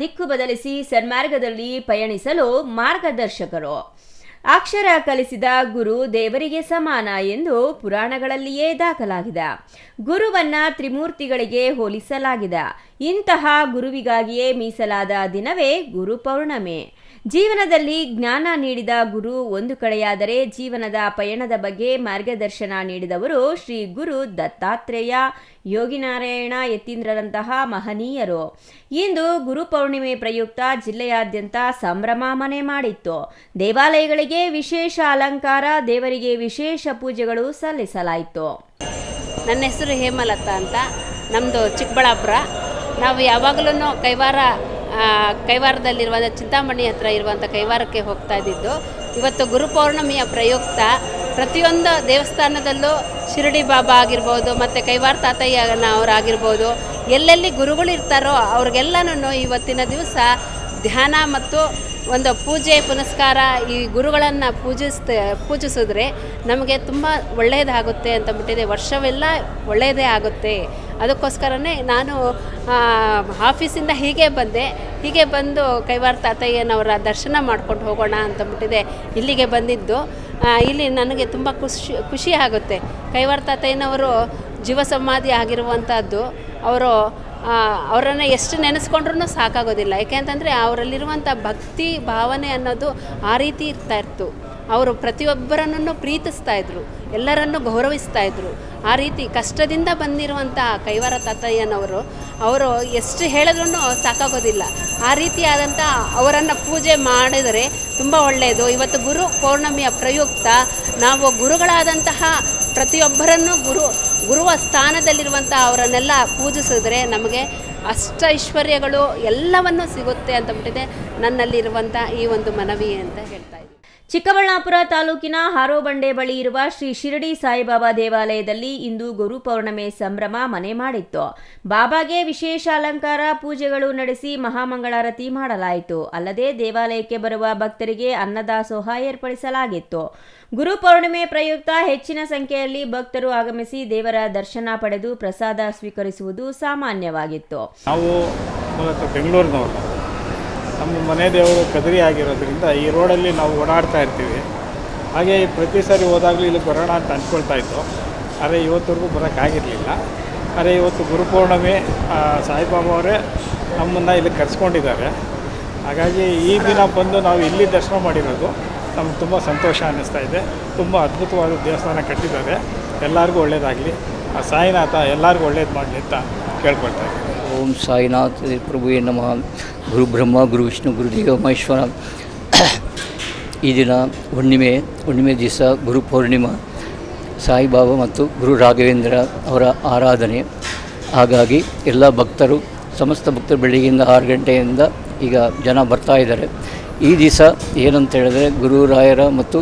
ದಿಕ್ಕು ಬದಲಿಸಿ ಸನ್ಮಾರ್ಗದಲ್ಲಿ ಪಯಣಿಸಲು ಮಾರ್ಗದರ್ಶಕರು. ಅಕ್ಷರ ಕಲಿಸಿದ ಗುರು ದೇವರಿಗೆ ಸಮಾನ ಎಂದು ಪುರಾಣಗಳಲ್ಲಿಯೇ ದಾಖಲಾಗಿದೆ. ಗುರುವನ್ನ ತ್ರಿಮೂರ್ತಿಗಳಿಗೆ ಹೋಲಿಸಲಾಗಿದೆ. ಇಂತಹ ಗುರುವಿಗಾಗಿಯೇ ಮೀಸಲಾದ ದಿನವೇ ಗುರು ಪೌರ್ಣಮಿ. ಜೀವನದಲ್ಲಿ ಜ್ಞಾನ ನೀಡಿದ ಗುರು ಒಂದು ಕಡೆಯಾದರೆ ಜೀವನದ ಪಯಣದ ಬಗ್ಗೆ ಮಾರ್ಗದರ್ಶನ ನೀಡಿದವರು ಶ್ರೀ ಗುರು ದತ್ತಾತ್ರೇಯ, ಯೋಗಿನಾರಾಯಣ ಯತೀಂದ್ರರಂತಹ ಮಹನೀಯರು. ಇಂದು ಗುರು ಪೌರ್ಣಿಮೆ ಪ್ರಯುಕ್ತ ಜಿಲ್ಲೆಯಾದ್ಯಂತ ಸಂಭ್ರಮ ಮನೆ ಮಾಡಿತ್ತು. ದೇವಾಲಯಗಳಿಗೆ ವಿಶೇಷ ಅಲಂಕಾರ, ದೇವರಿಗೆ ವಿಶೇಷ ಪೂಜೆಗಳು ಸಲ್ಲಿಸಲಾಯಿತು. ನನ್ನ ಹೆಸರು ಹೇಮಲತಾ ಅಂತ. ನಮ್ಮದು ಚಿಕ್ಕಬಳ್ಳಾಪುರ. ನಾವು ಯಾವಾಗಲೂ ಕೈವಾರದಲ್ಲಿರುವ ಚಿಂತಾಮಣಿ ಹತ್ರ ಇರುವಂಥ ಕೈವಾರಕ್ಕೆ ಹೋಗ್ತಾ ಇದ್ದಿದ್ದು. ಇವತ್ತು ಗುರುಪೌರ್ಣಮಿಯ ಪ್ರಯುಕ್ತ ಪ್ರತಿಯೊಂದು ದೇವಸ್ಥಾನದಲ್ಲೂ ಶಿರಡಿ ಬಾಬಾ ಆಗಿರ್ಬೋದು, ಮತ್ತು ಕೈವಾರ ತಾತಯ್ಯನವರಾಗಿರ್ಬೋದು, ಎಲ್ಲೆಲ್ಲಿ ಗುರುಗಳು ಇರ್ತಾರೋ ಅವ್ರಿಗೆಲ್ಲನೂ ಇವತ್ತಿನ ದಿವಸ ಧ್ಯಾನ ಮತ್ತು ಒಂದು ಪೂಜೆ ಪುನಸ್ಕಾರ, ಈ ಗುರುಗಳನ್ನು ಪೂಜಿಸಿದ್ರೆ ನಮಗೆ ತುಂಬ ಒಳ್ಳೆಯದಾಗುತ್ತೆ ಅಂತ ಬಿಟ್ಟಿದೆ. ವರ್ಷವೆಲ್ಲ ಒಳ್ಳೆಯದೇ ಆಗುತ್ತೆ. ಅದಕ್ಕೋಸ್ಕರನೇ ನಾನು ಆಫೀಸಿಂದ ಹೀಗೆ ಬಂದು ಕೈವಾರ ತಾತಯ್ಯನವರ ದರ್ಶನ ಮಾಡ್ಕೊಂಡು ಹೋಗೋಣ ಅಂತಂದ್ಬಿಟ್ಟಿದೆ ಇಲ್ಲಿಗೆ ಬಂದಿದ್ದು. ಇಲ್ಲಿ ನನಗೆ ತುಂಬ ಖುಷಿ ಆಗುತ್ತೆ. ಕೈವಾರ ತಾತಯ್ಯನವರು ಜೀವ ಸಮಾಧಿ ಆಗಿರುವಂಥದ್ದು. ಅವರನ್ನು ಎಷ್ಟು ನೆನೆಸ್ಕೊಂಡ್ರೂ ಸಾಕಾಗೋದಿಲ್ಲ. ಯಾಕೆಂತಂದರೆ ಅವರಲ್ಲಿರುವಂಥ ಭಕ್ತಿ ಭಾವನೆ ಅನ್ನೋದು ಆ ರೀತಿ ಇರ್ತಾಯಿತ್ತು. ಅವರು ಪ್ರತಿಯೊಬ್ಬರನ್ನು ಪ್ರೀತಿಸ್ತಾಯಿದ್ರು, ಎಲ್ಲರನ್ನು ಗೌರವಿಸ್ತಾಯಿದ್ರು. ಆ ರೀತಿ ಕಷ್ಟದಿಂದ ಬಂದಿರುವಂಥ ಕೈವಾರ ತಾತಯ್ಯನವರು ಎಷ್ಟು ಹೇಳಿದ್ರೂ ಸಾಕಾಗೋದಿಲ್ಲ. ಆ ರೀತಿಯಾದಂಥ ಅವರನ್ನು ಪೂಜೆ ಮಾಡಿದರೆ ತುಂಬ ಒಳ್ಳೆಯದು. ಇವತ್ತು ಗುರು ಪೌರ್ಣಮಿಯ ಪ್ರಯುಕ್ತ ನಾವು ಗುರುಗಳಾದಂತಹ ಪ್ರತಿಯೊಬ್ಬರನ್ನು ಗುರುವ ಸ್ಥಾನದಲ್ಲಿರುವಂಥ ಅವರನ್ನೆಲ್ಲ ಪೂಜಿಸಿದ್ರೆ ನಮಗೆ ಅಷ್ಟೈಶ್ವರ್ಯಗಳು ಎಲ್ಲವನ್ನೂ ಸಿಗುತ್ತೆ ಅಂತಂದ್ಬಿಟ್ಟಿದೆ ನನ್ನಲ್ಲಿರುವಂಥ ಈ ಒಂದು ಮನವಿ ಅಂತ ಹೇಳ್ತಾ ಇದ್ದೀನಿ. ಚಿಕ್ಕಬಳ್ಳಾಪುರ ತಾಲೂಕಿನ ಹಾರೋಬಂಡೆ ಬಳಿ ಇರುವ ಶ್ರೀ ಶಿರಡಿ ಸಾಯಿಬಾಬಾ ದೇವಾಲಯದಲ್ಲಿ ಇಂದು ಗುರು ಪೌರ್ಣಮೆ ಸಂಭ್ರಮ ಮನೆ ಮಾಡಿತ್ತು. ಬಾಬಾಗೆ ವಿಶೇಷ ಅಲಂಕಾರ, ಪೂಜೆಗಳು ನಡೆಸಿ ಮಹಾಮಂಗಳಾರತಿ ಮಾಡಲಾಯಿತು. ಅಲ್ಲದೆ ದೇವಾಲಯಕ್ಕೆ ಬರುವ ಭಕ್ತರಿಗೆ ಅನ್ನದಾಸೋಹ ಏರ್ಪಡಿಸಲಾಗಿತ್ತು. ಗುರು ಪೌರ್ಣಿಮೆ ಪ್ರಯುಕ್ತ ಹೆಚ್ಚಿನ ಸಂಖ್ಯೆಯಲ್ಲಿ ಭಕ್ತರು ಆಗಮಿಸಿ ದೇವರ ದರ್ಶನ ಪಡೆದು ಪ್ರಸಾದ ಸ್ವೀಕರಿಸುವುದು ಸಾಮಾನ್ಯವಾಗಿತ್ತು. ನಾವು ಮೂಲತಃ ಬೆಂಗಳೂರಿನವರು. ನಮ್ಮ ಮನೆ ದೇವರು ಕದರಿ ಆಗಿರೋದ್ರಿಂದ ಈ ರೋಡಲ್ಲಿ ನಾವು ಓಡಾಡ್ತಾ ಇರ್ತೀವಿ. ಹಾಗೆ ಪ್ರತಿ ಸಾರಿ ಹೋದಾಗಲೂ ಇಲ್ಲಿ ಬರೋಣ ಅಂತ ಅಂದ್ಕೊಳ್ತಾ ಇತ್ತು. ಆದರೆ ಇವತ್ತವರೆಗೂ ಬರೋಕ್ಕಾಗಿರಲಿಲ್ಲ. ಆದರೆ ಇವತ್ತು ಗುರುಪೌರ್ಣಮಿ ಸಾಯಿಬಾಬಾ ಅವರೇ ನಮ್ಮನ್ನು ಇಲ್ಲಿ ಕರೆಸ್ಕೊಂಡಿದ್ದಾರೆ. ಹಾಗಾಗಿ ಈ ದಿನ ಬಂದು ನಾವು ಇಲ್ಲಿ ದರ್ಶನ ಮಾಡಿರೋದು ನಮ್ಗೆ ತುಂಬ ಸಂತೋಷ ಅನ್ನಿಸ್ತಾ ಇದೆ. ತುಂಬ ಅದ್ಭುತವಾದ ದೇವಸ್ಥಾನ ಕಟ್ಟಿದ್ದಾರೆ. ಎಲ್ಲರಿಗೂ ಒಳ್ಳೆಯದಾಗಲಿ, ಆ ಸಾಯಿನಾಥ ಎಲ್ಲರಿಗೂ ಒಳ್ಳೇದು ಮಾಡಲಿ ಅಂತ ಕೇಳ್ಕೊಳ್ತಾ ಇದ್ದೀನಿ. ಓಂ ಸಾಯಿನಾಥ್ ಪ್ರಭುವೇ ನಮಃ. ಗುರು ಬ್ರಹ್ಮ, ಗುರು ವಿಷ್ಣು, ಗುರುದೇವ ಮಹೇಶ್ವರ. ಈ ದಿನ ಹುಣ್ಣಿಮೆ ದಿವಸ ಗುರು ಪೌರ್ಣಿಮಾ, ಸಾಯಿಬಾಬಾ ಮತ್ತು ಗುರು ರಾಘವೇಂದ್ರ ಅವರ ಆರಾಧನೆ. ಹಾಗಾಗಿ ಎಲ್ಲ ಭಕ್ತರು, ಸಮಸ್ತ ಭಕ್ತರು ಬೆಳಗ್ಗೆಯಿಂದ 6 ಗಂಟೆಯಿಂದ ಈಗ ಜನ ಬರ್ತಾ ಇದ್ದಾರೆ. ಈ ದಿವಸ ಏನಂತ ಹೇಳಿದ್ರೆ ಗುರುರಾಯರ ಮತ್ತು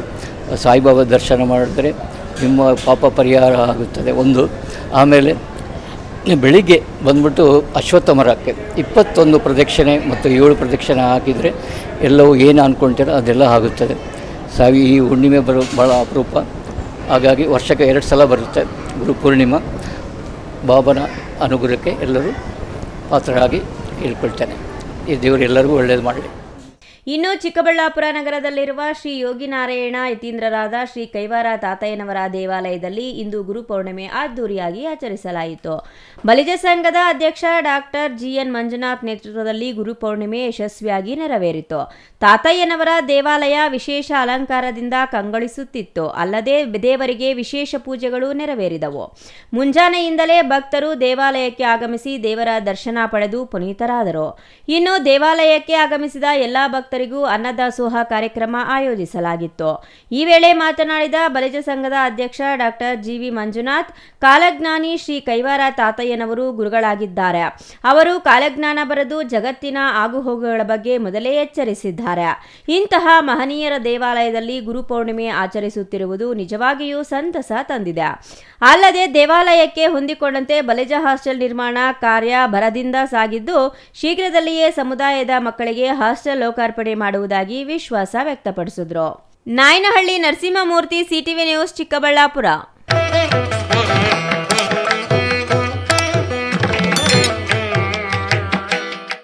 ಸಾಯಿಬಾಬಾ ದರ್ಶನ ಮಾಡಿದ್ರೆ ನಿಮ್ಮ ಪಾಪ ಪರಿಹಾರ ಆಗುತ್ತದೆ ಒಂದು. ಆಮೇಲೆ ಬೆಳಿಗ್ಗೆ ಬಂದ್ಬಿಟ್ಟು ಅಶ್ವತ್ಥ ಮರಕ್ಕೆ 21 ಪ್ರದಕ್ಷಿಣೆ ಮತ್ತು 7 ಪ್ರದಕ್ಷಿಣೆ ಹಾಕಿದರೆ ಎಲ್ಲವೂ ಏನು ಅಂದ್ಕೊಳ್ತೀರೋ ಅದೆಲ್ಲ ಆಗುತ್ತದೆ. ಈ ಹುಣ್ಣಿಮೆ ಭಾಳ ಅಪರೂಪ. ಹಾಗಾಗಿ ವರ್ಷಕ್ಕೆ 2 ಸಲ ಬರುತ್ತೆ ಗುರುಪೂರ್ಣಿಮಾ. ಬಾಬನ ಅನುಗ್ರಹಕ್ಕೆ ಎಲ್ಲರೂ ಪಾತ್ರರಾಗಿ ಕೇಳ್ಕೊಳ್ತೇನೆ. ಈ ದೇವರು ಎಲ್ಲರಿಗೂ ಒಳ್ಳೆಯದು ಮಾಡಲಿ. ಇನ್ನು ಚಿಕ್ಕಬಳ್ಳಾಪುರ ನಗರದಲ್ಲಿರುವ ಶ್ರೀ ಯೋಗಿನಾರಾಯಣ ಯತೀಂದ್ರರಾದ ಶ್ರೀ ಕೈವಾರ ತಾತಯ್ಯನವರ ದೇವಾಲಯದಲ್ಲಿ ಇಂದು ಗುರುಪೌರ್ಣಿಮೆ ಅದ್ದೂರಿಯಾಗಿ ಆಚರಿಸಲಾಯಿತು. ಬಲಿಜ ಸಂಘದ ಅಧ್ಯಕ್ಷ ಡಾಕ್ಟರ್ ಜಿಎನ್ ಮಂಜುನಾಥ್ ನೇತೃತ್ವದಲ್ಲಿ ಗುರುಪೌರ್ಣಿಮೆ ಯಶಸ್ವಿಯಾಗಿ ನೆರವೇರಿತು. ತಾತಯ್ಯನವರ ದೇವಾಲಯ ವಿಶೇಷ ಅಲಂಕಾರದಿಂದ ಕಂಗೊಳಿಸುತ್ತಿತ್ತು. ಅಲ್ಲದೆ ದೇವರಿಗೆ ವಿಶೇಷ ಪೂಜೆಗಳು ನೆರವೇರಿದವು. ಮುಂಜಾನೆಯಿಂದಲೇ ಭಕ್ತರು ದೇವಾಲಯಕ್ಕೆ ಆಗಮಿಸಿ ದೇವರ ದರ್ಶನ ಪಡೆದು ಪುನೀತರಾದರು. ಇನ್ನು ದೇವಾಲಯಕ್ಕೆ ಆಗಮಿಸಿದ ಎಲ್ಲಾ ಭಕ್ತರಿಗೂ ಅನ್ನದಾಸೋಹ ಕಾರ್ಯಕ್ರಮ ಆಯೋಜಿಸಲಾಗಿತ್ತು. ಈ ವೇಳೆ ಮಾತನಾಡಿದ ಬಲಿಜ ಸಂಘದ ಅಧ್ಯಕ್ಷ ಡಾಕ್ಟರ್ ಜಿವಿ ಮಂಜುನಾಥ್, ಕಾಲಜ್ಞಾನಿ ಶ್ರೀ ಕೈವಾರ ತಾತಯ್ಯನವರು ಗುರುಗಳಾಗಿದ್ದಾರೆ. ಅವರು ಕಾಲಜ್ಞಾನ ಬರೆದು ಜಗತ್ತಿನ ಆಗುಹೋಗುಗಳ ಬಗ್ಗೆ ಮೊದಲೇ ಎಚ್ಚರಿಸಿದ್ದಾರೆ. ಇಂತಹ ಮಹನೀಯರ ದೇವಾಲಯದಲ್ಲಿ ಗುರುಪೌರ್ಣಿಮೆ ಆಚರಿಸುತ್ತಿರುವುದು ನಿಜವಾಗಿಯೂ ಸಂತಸ ತಂದಿದೆ. ಅಲ್ಲದೆ ದೇವಾಲಯಕ್ಕೆ ಹೊಂದಿಕೊಂಡಂತೆ ಬಲಿಜ ಹಾಸ್ಟೆಲ್ ನಿರ್ಮಾಣ ಕಾರ್ಯ ಭರದಿಂದ ಸಾಗಿದ್ದು ಶೀಘ್ರದಲ್ಲಿಯೇ ಸಮುದಾಯದ ಮಕ್ಕಳಿಗೆ ಹಾಸ್ಟೆಲ್ ಲೋಕಾರ್ಪಣೆ ಮಾಡುವುದಾಗಿ ವಿಶ್ವಾಸ ವ್ಯಕ್ತಪಡಿಸಿದರು. Nayanahalli Narasimhamurthy, CTV news, Chikkaballapur.